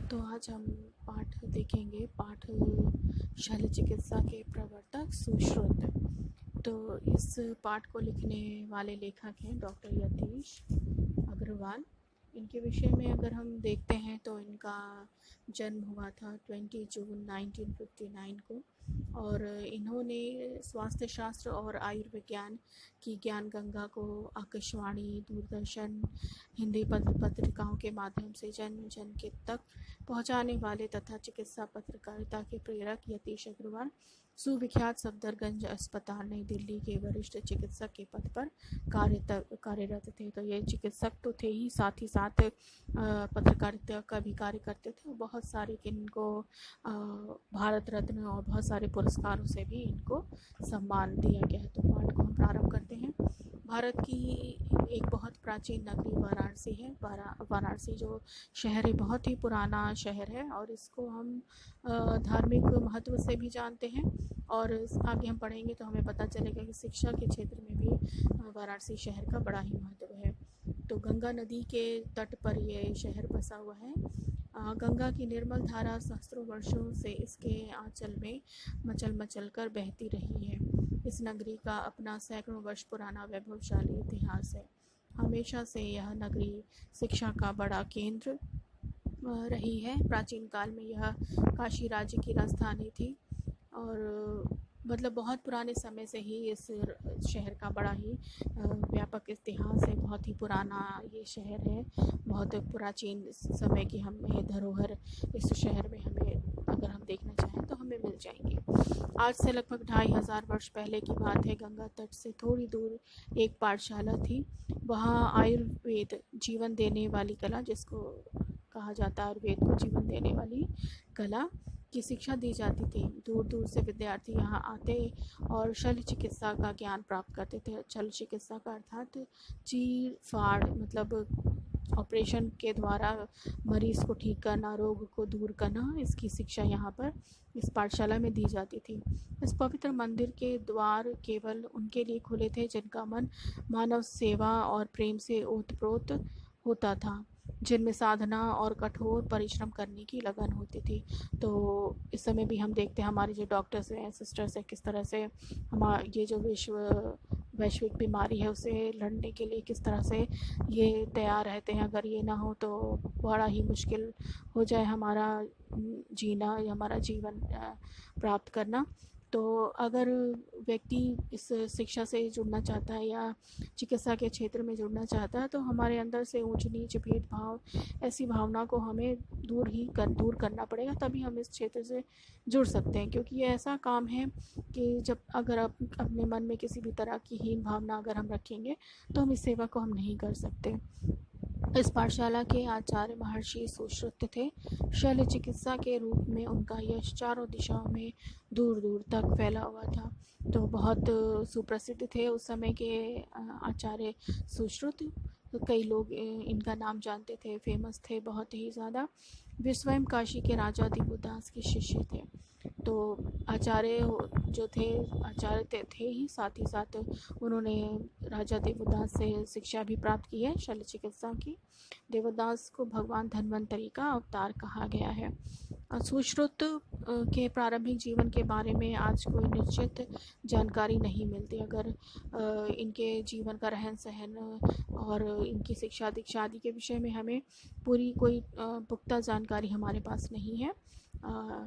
तो आज हम पाठ देखेंगे, पाठ शल्य चिकित्सा के प्रवर्तक सुश्रुत। तो इस पाठ को लिखने वाले लेखक हैं डॉक्टर यतीश अग्रवाल। इनके विषय में अगर हम देखते हैं तो इनका जन्म हुआ था 20 जून 1959 को, और इन्होंने स्वास्थ्य शास्त्र और आयुर्विज्ञान की ज्ञान गंगा को आकाशवाणी, दूरदर्शन, हिंदी पत्रिकाओं के माध्यम से जन जन के तक पहुंचाने वाले तथा चिकित्सा पत्रकारिता के प्रेरक यतीश अग्रवाल सुविख्यात सफदरगंज अस्पताल नई दिल्ली के वरिष्ठ चिकित्सक के पद पर कार्यरत थे। तो ये चिकित्सक तो थे ही, साथ ही साथ पत्रकारिता का भी कार्य करते थे। बहुत सारे इनको भारत रत्न और बहुत सारे पुरस्कारों से भी इनको सम्मान दिया गया है। तो पाठ को हम प्रारंभ करते हैं। भारत की एक बहुत प्राचीन नगरी वाराणसी है। वाराणसी जो शहर है बहुत ही पुराना शहर है, और इसको हम धार्मिक महत्व से भी जानते हैं। और आगे हम पढ़ेंगे तो हमें पता चलेगा कि शिक्षा के क्षेत्र में भी वाराणसी शहर का बड़ा ही महत्व है। तो गंगा नदी के तट पर ये शहर बसा हुआ है। गंगा की निर्मल धारा सहस्त्रों वर्षों से इसके आंचल में मचल मचल कर बहती रही है। इस नगरी का अपना सैकड़ों वर्ष पुराना वैभवशाली इतिहास है। हमेशा से यह नगरी शिक्षा का बड़ा केंद्र रही है। प्राचीन काल में यह काशी राज्य की राजधानी थी, और मतलब बहुत पुराने समय से ही इस शहर का बड़ा ही व्यापक इतिहास है। बहुत ही पुराना ये शहर है, बहुत प्राचीन समय की हमें धरोहर इस शहर में हमें अगर हम देखना चाहें तो हमें मिल जाएंगे। आज से लगभग 2500 वर्ष पहले की बात है। गंगा तट से थोड़ी दूर एक पाठशाला थी। वहाँ आयुर्वेद, जीवन देने वाली कला, जिसको कहा जाता है आयुर्वेद को जीवन देने वाली कला की शिक्षा दी जाती थी। दूर दूर से विद्यार्थी यहाँ आते और शल्य चिकित्सा का ज्ञान प्राप्त करते थे। शल्य चिकित्सा का अर्थात चीर फाड़, मतलब ऑपरेशन के द्वारा मरीज को ठीक करना, रोग को दूर करना, इसकी शिक्षा यहाँ पर इस पाठशाला में दी जाती थी। इस पवित्र मंदिर के द्वार केवल उनके लिए खुले थे जिनका मन मानव सेवा और प्रेम से ओतप्रोत होता था, जिनमें साधना और कठोर परिश्रम करने की लगन होती थी। तो इस समय भी हम देखते हैं हमारे जो डॉक्टर्स हैं, सिस्टर्स हैं, किस तरह से हमारा ये जो वैश्विक बीमारी है उसे लड़ने के लिए किस तरह से ये तैयार रहते हैं। अगर ये ना हो तो बड़ा ही मुश्किल हो जाए हमारा जीना या हमारा जीवन प्राप्त करना। तो अगर व्यक्ति इस शिक्षा से जुड़ना चाहता है या चिकित्सा के क्षेत्र में जुड़ना चाहता है तो हमारे अंदर से ऊंच नीच, भेदभाव, ऐसी भावना को हमें दूर करना पड़ेगा, तभी हम इस क्षेत्र से जुड़ सकते हैं। क्योंकि ये ऐसा काम है कि जब अगर आप अपने मन में किसी भी तरह की हीन भावना अगर हम रखेंगे तो हम इस सेवा को हम नहीं कर सकते। इस पाठशाला के आचार्य महर्षि सुश्रुत थे। शल्य चिकित्सा के रूप में उनका यश चारों दिशाओं में दूर दूर तक फैला हुआ था। तो बहुत सुप्रसिद्ध थे उस समय के आचार्य सुश्रुत। कई लोग इनका नाम जानते थे, फेमस थे बहुत ही ज़्यादा। वे स्वयं काशी के राजा दिव्यदास के शिष्य थे। तो आचार्य जो थे, आचार्य थे ही, साथ ही साथ उन्होंने राजा देवदास से शिक्षा भी प्राप्त की है शल्य चिकित्सा की। देवदास को भगवान धन्वंतरी का अवतार कहा गया है। सुश्रुत के प्रारंभिक जीवन के बारे में आज कोई निश्चित जानकारी नहीं मिलती। अगर इनके जीवन का रहन सहन और इनकी शिक्षा दीक्षा आदि के विषय में हमें पूरी कोई पुख्ता जानकारी हमारे पास नहीं है।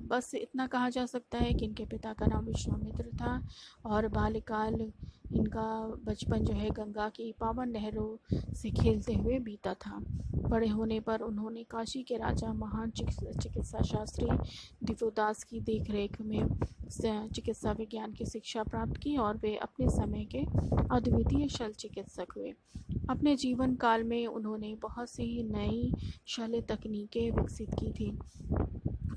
बस इतना कहा जा सकता है कि इनके पिता का नाम विश्वामित्र था, और बाल्यकाल इनका बचपन जो है गंगा की पावन नहरों से खेलते हुए बीता था। बड़े होने पर उन्होंने काशी के राजा महान चिकित्सा शास्त्री दिव्योदास की देखरेख में चिकित्सा विज्ञान की शिक्षा प्राप्त की, और वे अपने समय के अद्वितीय शल्य चिकित्सक हुए। अपने जीवन काल में उन्होंने बहुत सी नई शल्य तकनीकें विकसित की थी।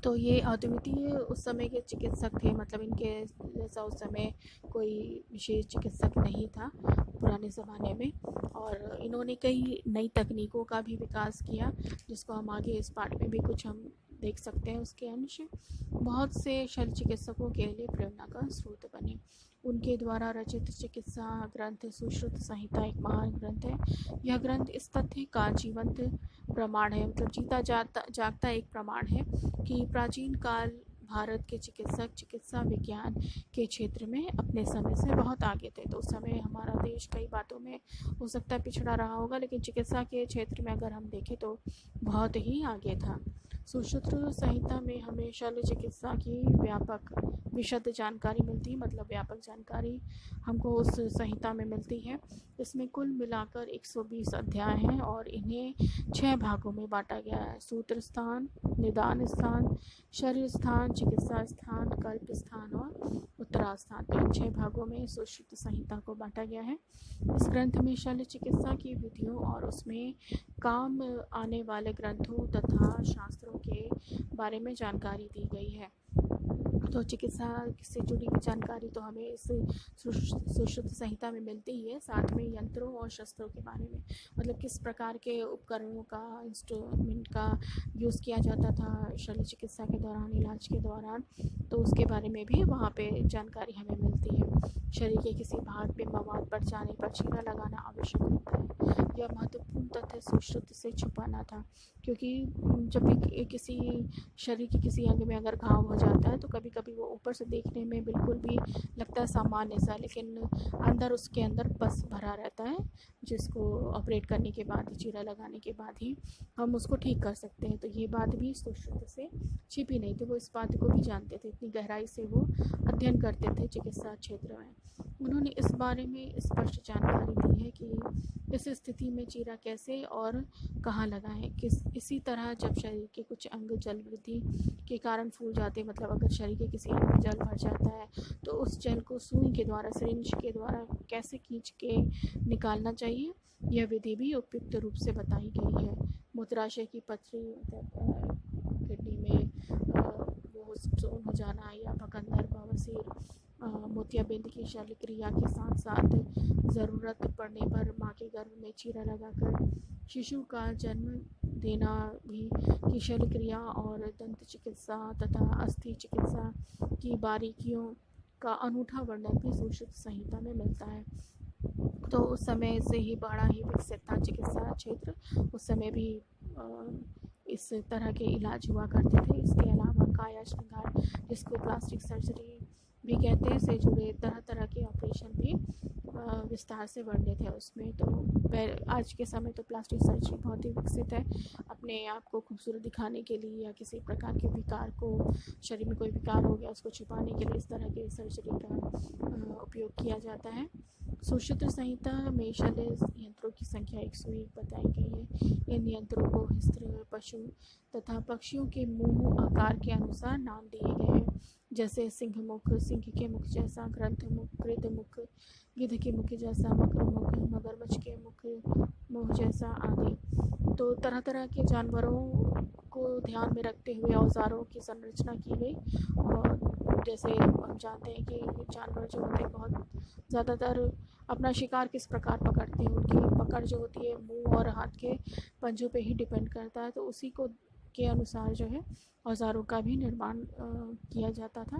तो ये अद्वितीय उस समय के चिकित्सक थे, मतलब इनके जैसा उस समय कोई विशेष चिकित्सक नहीं था पुराने ज़माने में। और इन्होंने कई नई तकनीकों का भी विकास किया, जिसको हम आगे इस पाठ में भी कुछ हम देख सकते हैं उसके अंश बहुत से शल्य चिकित्सकों के लिए प्रेरणा का स्रोत बने। उनके द्वारा रचित चिकित्सा ग्रंथ सुश्रुत संहिता एक महान ग्रंथ है। यह ग्रंथ इस तथ्य का जीवंत प्रमाण है, मतलब जीता जागता एक प्रमाण है कि प्राचीन काल भारत के चिकित्सक चिकित्सा विज्ञान के क्षेत्र में अपने समय से बहुत आगे थे। तो उस समय हमारा देश कई बातों में हो सकता है पिछड़ा रहा होगा, लेकिन चिकित्सा के क्षेत्र में अगर हम देखें तो बहुत ही आगे था। सुश्रुत संहिता में हमें शल्य चिकित्सा की व्यापक विशद जानकारी मिलती है, मतलब व्यापक जानकारी हमको उस संहिता में मिलती है। इसमें कुल मिलाकर 120 अध्याय हैं और इन्हें 6 भागों में बांटा गया है। सूत्र स्थान, निदान स्थान, शरीर स्थान, चिकित्सा स्थान, कल्प स्थान और उत्तरा स्थान। इन 6 भागों में सुश्रुत संहिता को बांटा गया है। इस ग्रंथ में शल्य चिकित्सा की विधियों और उसमें काम आने वाले ग्रंथों तथा शास्त्रों के बारे में जानकारी दी गई है। तो चिकित्सा से जुड़ी हुई जानकारी तो हमें इस सुश्रुत संहिता में मिलती ही है, साथ में यंत्रों और शस्त्रों के बारे में, मतलब किस प्रकार के उपकरणों का, इंस्ट्रूमेंट का यूज़ किया जाता था शल्य चिकित्सा के दौरान, इलाज के दौरान, तो उसके बारे में भी वहाँ पे जानकारी हमें मिलती है। शरीर के किसी भाग पे मवाद बढ़ जाने पर चीरा लगाना आवश्यक होता है। यह महत्वपूर्ण तथ्य सुश्रुत से छुपाना था, क्योंकि जब भी किसी शरीर के किसी अंग में अगर घाव हो जाता है तो कभी कभी वो ऊपर से देखने में बिल्कुल भी लगता है सामान्य सा, लेकिन अंदर उसके अंदर पस भरा रहता है, जिसको ऑपरेट करने के बाद ही, चीरा लगाने के बाद ही हम उसको ठीक कर सकते हैं। तो ये बात भी सुश्रुत से छिपी नहीं थी, वो इस बात को भी जानते थे, इतनी गहराई से वो अध्ययन करते थे चिकित्सा क्षेत्र में। उन्होंने इस बारे में स्पष्ट जानकारी दी है कि इस स्थिति में चीरा कैसे और कहाँ लगाएं। इसी तरह जब शरीर के कुछ अंग जल वृद्धि के कारण फूल जाते हैं, मतलब अगर शरीर के किसी अंग में जल भर जाता है तो उस जल को सुई के द्वारा, सिरिंज के द्वारा कैसे खींच के निकालना चाहिए, यह विधि भी उपयुक्त रूप से बताई गई है। मूत्राशय की पथरी, मतलब किडनी में वो स्टोन हो जाना या भगंदर, बवासीर, मोतियाबिंद की शल्य क्रिया के साथ साथ ज़रूरत पड़ने पर माँ के गर्भ में चीरा लगाकर शिशु का जन्म देना भी की शल्य क्रिया और दंत चिकित्सा तथा अस्थि चिकित्सा की बारीकियों का अनूठा वर्णन भी सुश्रुत संहिता में मिलता है। तो उस समय से ही बड़ा ही विकसित था चिकित्सा क्षेत्र, उस समय भी इस तरह के इलाज हुआ करते थे। इसके अलावा काया श्रृंगार, जिसको प्लास्टिक सर्जरी भी कहते हैं, से जुड़े तरह तरह के ऑपरेशन भी विस्तार से वर्णित है उसमें। तो आज के समय तो प्लास्टिक सर्जरी बहुत ही विकसित है, अपने आप को खूबसूरत दिखाने के लिए या किसी प्रकार के विकार को, शरीर में कोई विकार हो गया उसको छुपाने के लिए इस तरह के सर्जरी का उपयोग किया जाता है। सुश्रुत संहिता में शल्य यंत्रों की संख्या 101 बताई गई है। इन यंत्रों को हिस्त्र, पशु तथा पक्षियों के मुंह आकार के अनुसार नाम दिए गए हैं, जैसे सिंह मुख, सिंह के मुख जैसा, ग्रंथ मुख, कृत मुख, गिद्ध के मुख जैसा, मकर मुख, मगरमच्छ के मुख जैसा आदि। तो तरह तरह के जानवरों को ध्यान में रखते हुए औजारों की संरचना की गई। और जैसे हम जानते हैं कि जानवर जो होते हैं बहुत ज़्यादातर अपना शिकार किस प्रकार पकड़ते हैं, उनकी पकड़ जो होती है मुंह और हाथ के पंजों पे ही डिपेंड करता है। तो उसी को के अनुसार जो है औजारों का भी निर्माण किया जाता था।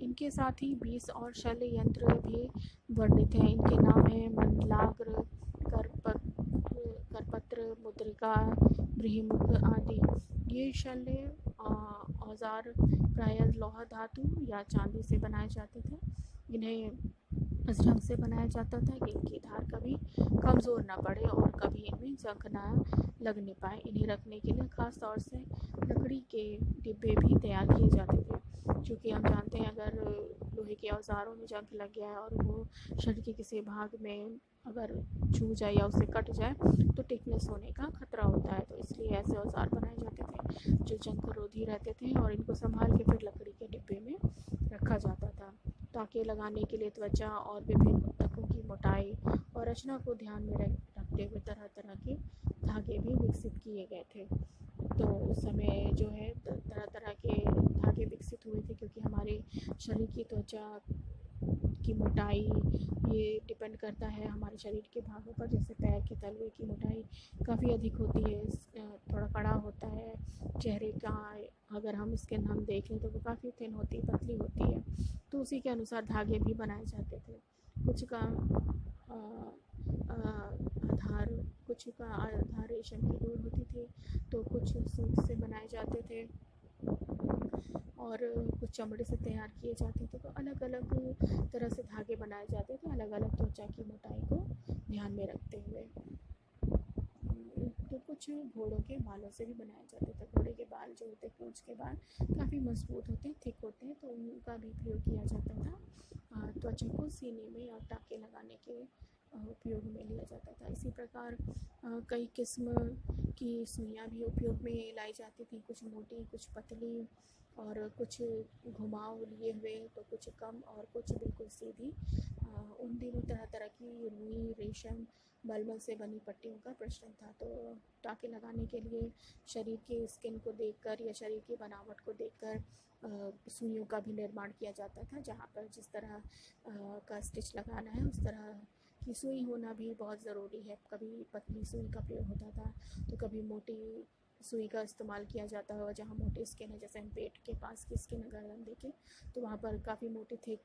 इनके साथ ही 20 और शल्य यंत्र भी वर्णित हैं। इनके नाम हैं मंडलाग्र, करपत्र, मुद्रिका, बृहमुख आदि। ये शल्य औजार प्रायः लौह धातु या चांदी से बनाए जाते थे। इन्हें इस ढंग से बनाया जाता था कि इनकी धार कभी कमज़ोर ना पड़े और कभी इनमें जंग ना लगने पाए। इन्हें रखने के लिए ख़ास तौर से लकड़ी के डिब्बे भी तैयार किए जाते थे, क्योंकि हम जानते हैं अगर लोहे के औजारों में जंग लग गया है और वो शरीर के किसी भाग में अगर छू जाए या उससे कट जाए तो टिकनेस होने का खतरा होता है। तो इसलिए ऐसे औजार बनाए जाते थे जो जंग रोधी रहते थे और इनको संभाल के फिर लकड़ी के डिब्बे में रखा जाता था। टाँके लगाने के लिए त्वचा और विभिन्न ऊतकों की मोटाई और रचना को ध्यान में रखते हुए तरह तरह के धागे भी विकसित किए गए थे। तो उस समय जो है तरह तरह के धागे विकसित हुए थे, क्योंकि हमारे शरीर की त्वचा की मोटाई ये डिपेंड करता है हमारे शरीर के भागों पर। जैसे पैर के तलवे की मोटाई काफ़ी अधिक होती है, थोड़ा कड़ा होता है, चेहरे का अगर हम स्किन हम देख लें तो वो काफ़ी थिन होती है, पतली होती है, तो उसी के अनुसार धागे भी बनाए जाते थे। कुछ का आ, आ, आधार कुछ का आधार रेशम की डोर होती थी, तो कुछ सूत से बनाए जाते थे और कुछ चमड़े से तैयार किए जाते थे। तो अलग अलग तरह से धागे बनाए जाते थे, अलग अलग त्वचा की मोटाई को ध्यान में रखते हुए। तो कुछ घोड़ों के बालों से भी बनाए जाते थे। घोड़े के बाल जो होते हैं, पूंछ के बाल काफ़ी मजबूत होते हैं, थिक होते हैं, तो उनका भी प्रयोग किया जाता था। त्वचा को सीने में और टाँके लगाने के उपयोग में लिया जाता था। इसी प्रकार कई किस्म की सुइयाँ भी उपयोग में लाई जाती थी, कुछ मोटी, कुछ पतली और कुछ घुमाव लिए हुए, तो कुछ कम और कुछ बिल्कुल सीधी। उन दिनों तरह तरह की रुई, रेशम, मलमल से बनी पट्टियों का प्रचलन था। तो टाँके लगाने के लिए शरीर के स्किन को देखकर या शरीर की बनावट को देखकर सुइयों का भी निर्माण किया जाता था, जहाँ पर जिस तरह का स्टिच लगाना है उस तरह की सुई होना भी बहुत ज़रूरी है। कभी पतली सुई का प्रयोग होता था, तो कभी मोटी सुई का इस्तेमाल किया जाता है। जहाँ मोटी स्किन है, जैसे हम पेट के पास की स्किन अगर हम देखें, तो वहाँ पर काफ़ी मोटी थिक